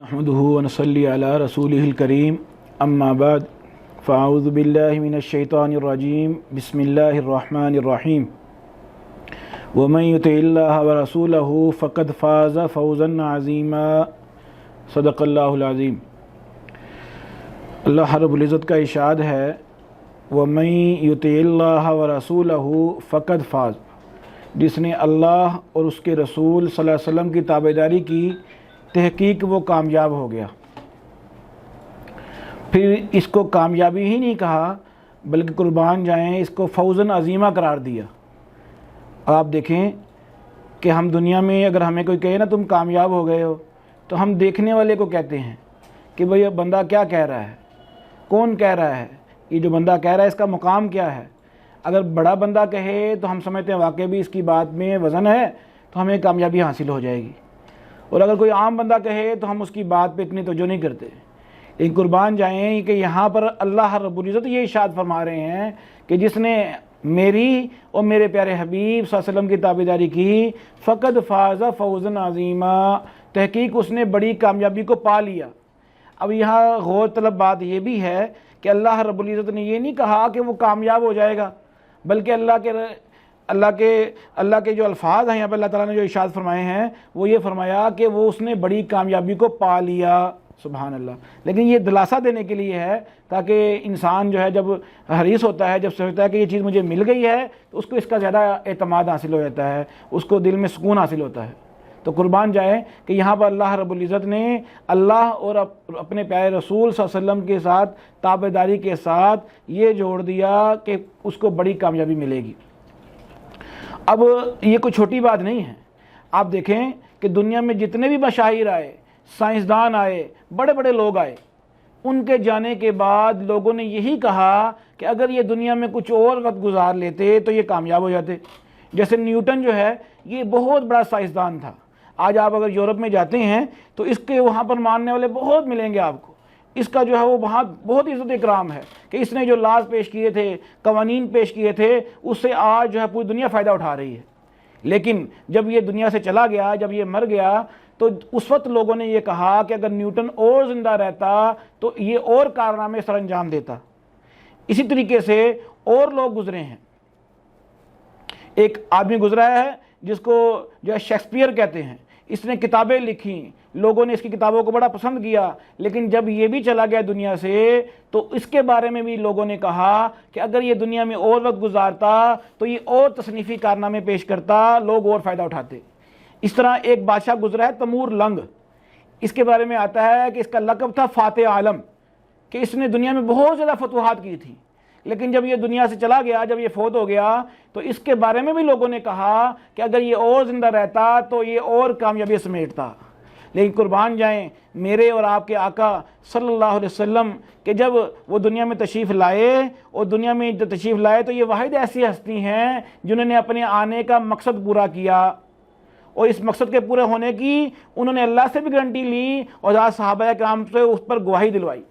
نحمده ونصلي على رسوله الكريم اما بعد فاعوذ بالله من الشيطان الرجيم بسم الله الرحمن الرحيم ومن يطع الله ورسوله فقد فاز فوزا عظيما صدق اللہ العظیم۔ اللہ رب العزت کا ارشاد ہے وَمَن يُطِعِ اللَّهَ وَرَسُولَهُ فَقَدْ فَازَ، جس نے اللہ اور اس کے رسول صلی اللہ علیہ وسلم کی تابعداری کی تحقیق وہ کامیاب ہو گیا۔ پھر اس کو کامیابی ہی نہیں کہا بلکہ قربان جائیں اس کو فوزاً عظیمہ قرار دیا۔ آپ دیکھیں کہ ہم دنیا میں اگر ہمیں کوئی کہے نا تم کامیاب ہو گئے ہو تو ہم دیکھنے والے کو کہتے ہیں کہ بھئی یہ بندہ کیا کہہ رہا ہے، کون کہہ رہا ہے، یہ جو بندہ کہہ رہا ہے اس کا مقام کیا ہے۔ اگر بڑا بندہ کہے تو ہم سمجھتے ہیں واقعی بھی اس کی بات میں وزن ہے تو ہمیں کامیابی حاصل ہو جائے گی، اور اگر کوئی عام بندہ کہے تو ہم اس کی بات پہ اتنی توجہ نہیں کرتے۔ لیکن قربان جائیں کہ یہاں پر اللہ رب العزت یہ ارشاد فرما رہے ہیں کہ جس نے میری اور میرے پیارے حبیب صلی اللہ علیہ وسلم کی تابعداری کی فقد فاز فوزا عظیما، تحقیق اس نے بڑی کامیابی کو پا لیا۔ اب یہاں غور طلب بات یہ بھی ہے کہ اللہ رب العزت نے یہ نہیں کہا کہ وہ کامیاب ہو جائے گا، بلکہ اللہ کے جو الفاظ ہیں یہاں پہ اللہ تعالیٰ نے جو ارشاد فرمائے ہیں وہ یہ فرمایا کہ وہ اس نے بڑی کامیابی کو پا لیا۔ سبحان اللہ۔ لیکن یہ دلاسا دینے کے لیے ہے تاکہ انسان جو ہے جب حریص ہوتا ہے، جب سوچتا ہے کہ یہ چیز مجھے مل گئی ہے تو اس کو اس کا زیادہ اعتماد حاصل ہو جاتا ہے، اس کو دل میں سکون حاصل ہوتا ہے۔ تو قربان جائے کہ یہاں پر اللہ رب العزت نے اللہ اور اپنے پیارے رسول صلی اللہ علیہ وسلم کے ساتھ تابعداری کے ساتھ یہ جوڑ دیا کہ اس کو بڑی کامیابی ملے گی۔ اب یہ کوئی چھوٹی بات نہیں ہے۔ آپ دیکھیں کہ دنیا میں جتنے بھی مشاہیر آئے، سائنسدان آئے، بڑے بڑے لوگ آئے، ان کے جانے کے بعد لوگوں نے یہی کہا کہ اگر یہ دنیا میں کچھ اور وقت گزار لیتے تو یہ کامیاب ہو جاتے۔ جیسے نیوٹن جو ہے یہ بہت بڑا سائنسدان تھا۔ آج آپ اگر یورپ میں جاتے ہیں تو اس کے وہاں پر ماننے والے بہت ملیں گے آپ کو۔ اس کا جو ہے وہ وہاں بہت عزت اکرام ہے کہ اس نے جو لاز پیش کیے تھے، قوانین پیش کیے تھے، اس سے آج جو ہے پوری دنیا فائدہ اٹھا رہی ہے۔ لیکن جب یہ دنیا سے چلا گیا، جب یہ مر گیا، تو اس وقت لوگوں نے یہ کہا کہ اگر نیوٹن اور زندہ رہتا تو یہ اور کارنامے سر انجام دیتا۔ اسی طریقے سے اور لوگ گزرے ہیں۔ ایک آدمی گزرا ہے جس کو جو ہے شیکسپیئر کہتے ہیں، اس نے کتابیں لکھی، لوگوں نے اس کی کتابوں کو بڑا پسند کیا، لیکن جب یہ بھی چلا گیا دنیا سے تو اس کے بارے میں بھی لوگوں نے کہا کہ اگر یہ دنیا میں اور وقت گزارتا تو یہ اور تصنیفی کارنامے پیش کرتا، لوگ اور فائدہ اٹھاتے۔ اس طرح ایک بادشاہ گزرا ہے تیمور لنگ، اس کے بارے میں آتا ہے کہ اس کا لقب تھا فاتح عالم، کہ اس نے دنیا میں بہت زیادہ فتوحات کی تھی، لیکن جب یہ دنیا سے چلا گیا، جب یہ فوت ہو گیا تو اس کے بارے میں بھی لوگوں نے کہا کہ اگر یہ اور زندہ رہتا تو یہ اور کامیابی سمیٹتا۔ لیکن قربان جائیں میرے اور آپ کے آقا صلی اللہ علیہ وسلم کہ جب وہ دنیا میں تشریف لائے، اور دنیا میں جو تشریف لائے تو یہ واحد ایسی ہستی ہیں جنہوں نے اپنے آنے کا مقصد پورا کیا، اور اس مقصد کے پورے ہونے کی انہوں نے اللہ سے بھی گارنٹی لی اور صحابہ کرام سے اس پر گواہی دلوائی۔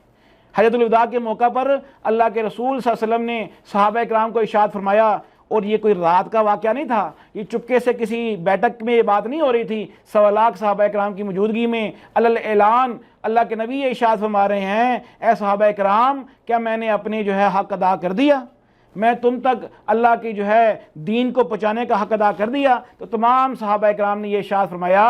حجۃ الوداع کے موقع پر اللہ کے رسول صلی اللہ علیہ وسلم نے صحابہ کرام کو ارشاد فرمایا، اور یہ کوئی رات کا واقعہ نہیں تھا، یہ چپکے سے کسی بیٹھک میں یہ بات نہیں ہو رہی تھی، 1.25 لاکھ صحابہ کرام کی موجودگی میں علی اعلان اللہ کے نبی یہ ارشاد فرما رہے ہیں، اے صحابہ کرام کیا میں نے اپنے جو ہے حق ادا کر دیا، میں تم تک اللہ کی جو ہے دین کو پہنچانے کا حق ادا کر دیا؟ تو تمام صحابہ کرام نے یہ ارشاد فرمایا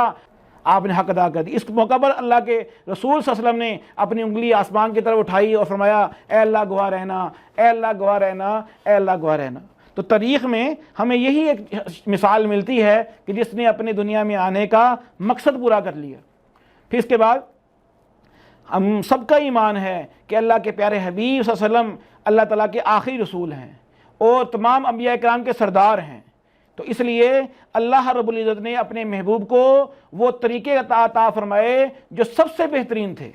آپ نے حق ادا کر دی۔ اس موقع پر اللہ کے رسول صلی اللہ علیہ وسلم نے اپنی انگلی آسمان کی طرف اٹھائی اور فرمایا اے اللہ گواہ رہنا، اے اللہ گواہ رہنا، اے اللہ گواہ رہنا۔ تو تاریخ میں ہمیں یہی ایک مثال ملتی ہے کہ جس نے اپنے دنیا میں آنے کا مقصد پورا کر لیا۔ پھر اس کے بعد ہم سب کا ایمان ہے کہ اللہ کے پیارے حبیب صلی اللہ علیہ وسلم اللہ تعالیٰ کے آخری رسول ہیں اور تمام انبیاء کرام کے سردار ہیں، تو اس لیے اللہ رب العزت نے اپنے محبوب کو وہ طریقے عطا فرمائے جو سب سے بہترین تھے۔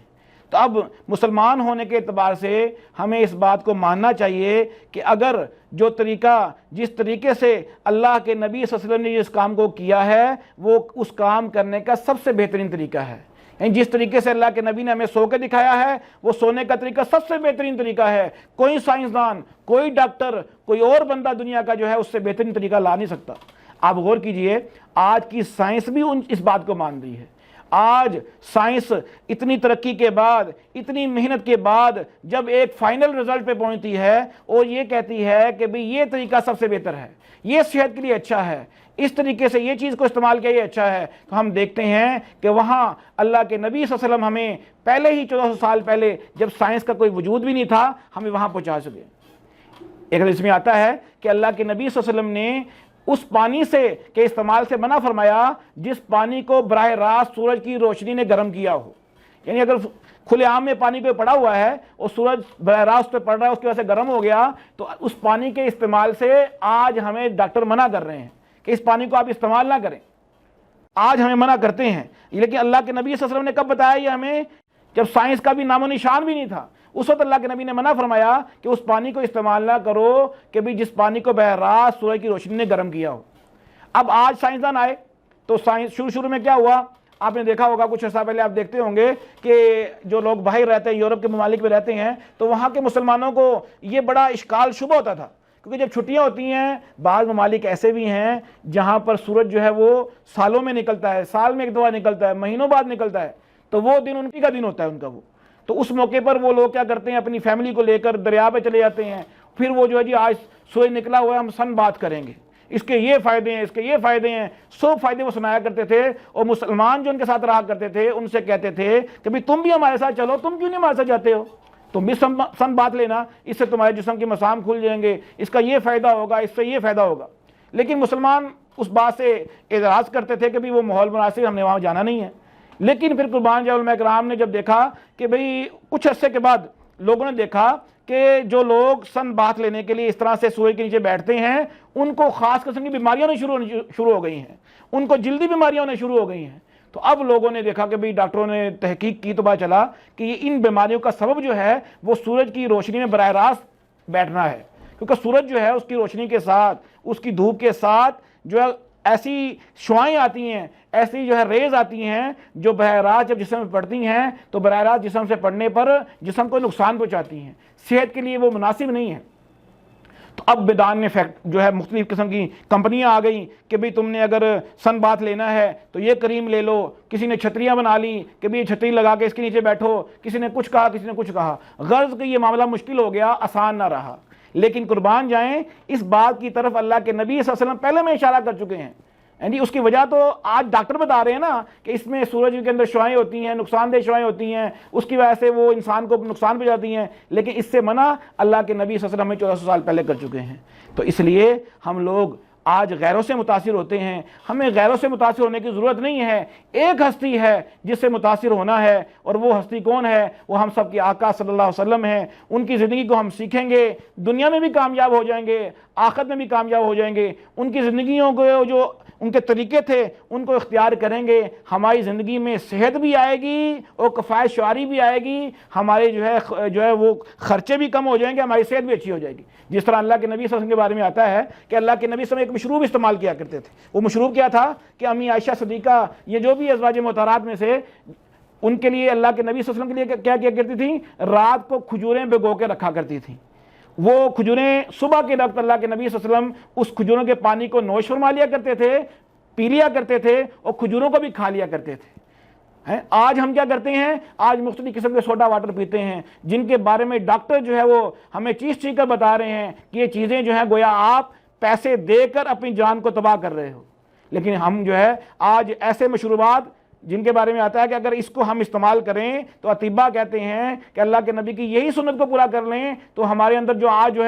تو اب مسلمان ہونے کے اعتبار سے ہمیں اس بات کو ماننا چاہیے کہ اگر جو طریقہ جس طریقے سے اللہ کے نبی صلی اللہ علیہ وسلم نے جس کام کو کیا ہے وہ اس کام کرنے کا سب سے بہترین طریقہ ہے، یعنی جس طریقے سے اللہ کے نبی نے ہمیں سو کے دکھایا ہے وہ سونے کا طریقہ سب سے بہترین طریقہ ہے۔ کوئی سائنسدان، کوئی ڈاکٹر، کوئی اور بندہ دنیا کا جو ہے اس سے بہترین طریقہ لا نہیں سکتا۔ آپ غور کیجئے آج کی سائنس بھی اس بات کو مان رہی ہے۔ آج سائنس اتنی ترقی کے بعد، اتنی محنت کے بعد جب ایک فائنل رزلٹ پہ پہنچتی ہے اور یہ کہتی ہے کہ بھئی یہ طریقہ سب سے بہتر ہے، یہ صحت کے لیے اچھا ہے، اس طریقے سے یہ چیز کو استعمال کیا یہ اچھا ہے، تو ہم دیکھتے ہیں کہ وہاں اللہ کے نبی صلی اللہ علیہ وسلم ہمیں پہلے ہی 1400 سال پہلے جب سائنس کا کوئی وجود بھی نہیں تھا ہمیں وہاں پہنچا سکے۔ ایک حدیث میں آتا ہے کہ اللہ کے نبی صلی اللہ علیہ وسلم نے اس پانی سے کے استعمال سے منع فرمایا جس پانی کو براہ راست سورج کی روشنی نے گرم کیا ہو، یعنی اگر کھلے عام میں پانی پہ پڑا ہوا ہے اور سورج براہ راست پہ پڑ رہا ہے اس کی وجہ سے گرم ہو گیا، تو اس پانی کے استعمال سے آج ہمیں ڈاکٹر منع کر رہے ہیں کہ اس پانی کو آپ استعمال نہ کریں، آج ہمیں منع کرتے ہیں۔ لیکن اللہ کے نبی صلی اللہ علیہ وسلم نے کب بتایا یہ ہمیں؟ جب سائنس کا بھی نام و نشان بھی نہیں تھا، اس وقت اللہ کے نبی نے منع فرمایا کہ اس پانی کو استعمال نہ کرو کہ بھی جس پانی کو براہ راست سورج کی روشنی نے گرم کیا ہو۔ اب آج سائنسدان آئے تو سائنس شروع میں کیا ہوا؟ آپ نے دیکھا ہوگا، کچھ عرصہ پہلے آپ دیکھتے ہوں گے کہ جو لوگ باہر رہتے ہیں، یورپ کے ممالک میں رہتے ہیں، تو وہاں کے مسلمانوں کو یہ بڑا اشکال شبہ ہوتا تھا، کیونکہ جب چھٹیاں ہوتی ہیں، بعض ممالک ایسے بھی ہیں جہاں پر سورج جو ہے وہ سالوں میں نکلتا ہے، سال میں ایک دفعہ نکلتا ہے، مہینوں بعد نکلتا ہے، تو وہ دن ان کا دن ہوتا ہے ان کا وہ، تو اس موقع پر وہ لوگ کیا کرتے ہیں، اپنی فیملی کو لے کر دریا پہ چلے جاتے ہیں، پھر وہ جو ہے جی آج سورج نکلا ہوا ہے ہم سن بات کریں گے، اس کے یہ فائدے ہیں، اس کے یہ فائدے ہیں، سب فائدے وہ سنایا کرتے تھے، اور مسلمان جو ان کے ساتھ رہا کرتے تھے ان سے کہتے تھے کہ بھی تم بھی ہمارے ساتھ چلو، تم کیوں نہیں ہمارے ساتھ جاتے ہو، تم بھی سن بات لینا، اس سے تمہارے جسم کے مسام کھل جائیں گے، اس کا یہ فائدہ ہوگا، اس سے یہ فائدہ ہوگا۔ لیکن مسلمان اس بات سے اعتراض کرتے تھے کہ بھی وہ ماحول مناسب، ہم نے وہاں جانا نہیں ہے۔ لیکن پھر قربان جاؤ علماء کرام نے جب دیکھا کہ بھئی کچھ عرصے کے بعد لوگوں نے دیکھا کہ جو لوگ سن بات لینے کے لیے اس طرح سے سورج کے نیچے بیٹھتے ہیں ان کو خاص قسم کی بیماریاں شروع ہو گئی ہیں، ان کو جلدی بیماریاں ہونے شروع ہو گئی ہیں۔ تو اب لوگوں نے دیکھا کہ بھئی ڈاکٹروں نے تحقیق کی تو پتہ چلا کہ ان بیماریوں کا سبب جو ہے وہ سورج کی روشنی میں براہ راست بیٹھنا ہے، کیونکہ سورج جو ہے اس کی روشنی کے ساتھ، اس کی دھوپ کے ساتھ جو ہے ایسی شعاعیں آتی ہیں، ایسی جو ہے ریز آتی ہیں جو براہ راست جب جسم میں پڑتی ہیں تو براہ راست جسم سے پڑنے پر جسم کو نقصان پہنچاتی ہیں، صحت کے لیے وہ مناسب نہیں ہے۔ تو اب میدان میں جو ہے مختلف قسم کی کمپنیاں آ گئیں کہ بھئی تم نے اگر سن بات لینا ہے تو یہ کریم لے لو، کسی نے چھتریاں بنا لی کہ بھئی یہ چھتری لگا کے اس کے نیچے بیٹھو، کسی نے کچھ کہا، کسی نے کچھ کہا، غرض کہ یہ معاملہ مشکل ہو گیا، آسان نہ رہا۔ لیکن قربان جائیں اس بات کی طرف اللہ کے نبی صلی اللہ علیہ وسلم پہلے میں اشارہ کر چکے ہیں، یعنی اس کی وجہ تو آج ڈاکٹر بتا رہے ہیں نا کہ اس میں سورج کے اندر شعاعیں ہوتی ہیں، نقصان دہ شعاعیں ہوتی ہیں، اس کی وجہ سے وہ انسان کو نقصان پہنچاتی ہیں، لیکن اس سے منع اللہ کے نبی صلی اللہ علیہ وسلم 1400 سال پہلے کر چکے ہیں۔ تو اس لیے ہم لوگ آج غیروں سے متاثر ہوتے ہیں، ہمیں غیروں سے متاثر ہونے کی ضرورت نہیں ہے، ایک ہستی ہے جس سے متاثر ہونا ہے، اور وہ ہستی کون ہے؟ وہ ہم سب کے آقا صلی اللہ علیہ وسلم ہیں۔ ان کی زندگی کو ہم سیکھیں گے، دنیا میں بھی کامیاب ہو جائیں گے، آخرت میں بھی کامیاب ہو جائیں گے۔ ان کی زندگیوں کو جو ان کے طریقے تھے ان کو اختیار کریں گے، ہماری زندگی میں صحت بھی آئے گی اور کفایت شعاری بھی آئے گی، ہمارے جو ہے وہ خرچے بھی کم ہو جائیں گے، ہماری صحت بھی اچھی ہو جائے گی۔ جس طرح اللہ کے نبی صلی اللہ علیہ وسلم کے بارے میں آتا ہے کہ اللہ کے نبی صلی اللہ علیہ وسلم ایک مشروب استعمال کیا کرتے تھے، وہ مشروب کیا تھا کہ امی عائشہ صدیقہ یہ جو بھی ازواج مطہرات میں سے ان کے لیے اللہ کے نبی صلی اللہ علیہ وسلم کے لیے کیا کیا کرتی تھیں؟ رات کو کھجوریں بھگو کے رکھا کرتی تھیں، وہ کھجوریں صبح کے وقت اللہ کے نبی صلی اللہ علیہ وسلم اس کھجوروں کے پانی کو نوش فرما لیا کرتے تھے، پی لیا کرتے تھے، اور کھجوروں کو بھی کھا لیا کرتے تھے۔ آج ہم کیا کرتے ہیں؟ آج مختلف قسم کے سوڈا واٹر پیتے ہیں جن کے بارے میں ڈاکٹر جو ہے وہ ہمیں چیز کر بتا رہے ہیں کہ یہ چیزیں جو ہیں گویا آپ پیسے دے کر اپنی جان کو تباہ کر رہے ہو۔ لیکن ہم جو ہے آج ایسے مشروبات جن کے بارے میں آتا ہے کہ اگر اس کو ہم استعمال کریں تو اطباء کہتے ہیں کہ اللہ کے نبی کی یہی سنت کو پورا کر لیں تو ہمارے اندر جو آج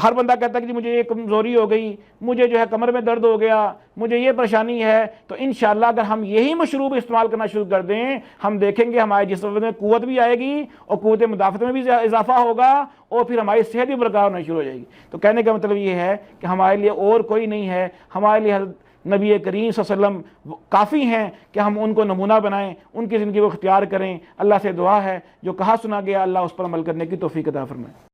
ہر بندہ کہتا ہے کہ مجھے یہ کمزوری ہو گئی، مجھے جو ہے کمر میں درد ہو گیا، مجھے یہ پریشانی ہے، تو انشاءاللہ اگر ہم یہی مشروب استعمال کرنا شروع کر دیں ہم دیکھیں گے ہمارے جسم میں قوت بھی آئے گی اور قوت مدافعت میں بھی اضافہ ہوگا، اور پھر ہماری صحت بھی برقرار ہونا شروع ہو جائے گی۔ تو کہنے کا مطلب یہ ہے کہ ہمارے لیے اور کوئی نہیں ہے، ہمارے لیے نبی کریم صلی اللہ علیہ وسلم کافی ہیں کہ ہم ان کو نمونہ بنائیں، ان کی زندگی کو اختیار کریں۔ اللہ سے دعا ہے جو کہا سنا گیا اللہ اس پر عمل کرنے کی توفیق عطا فرمائے۔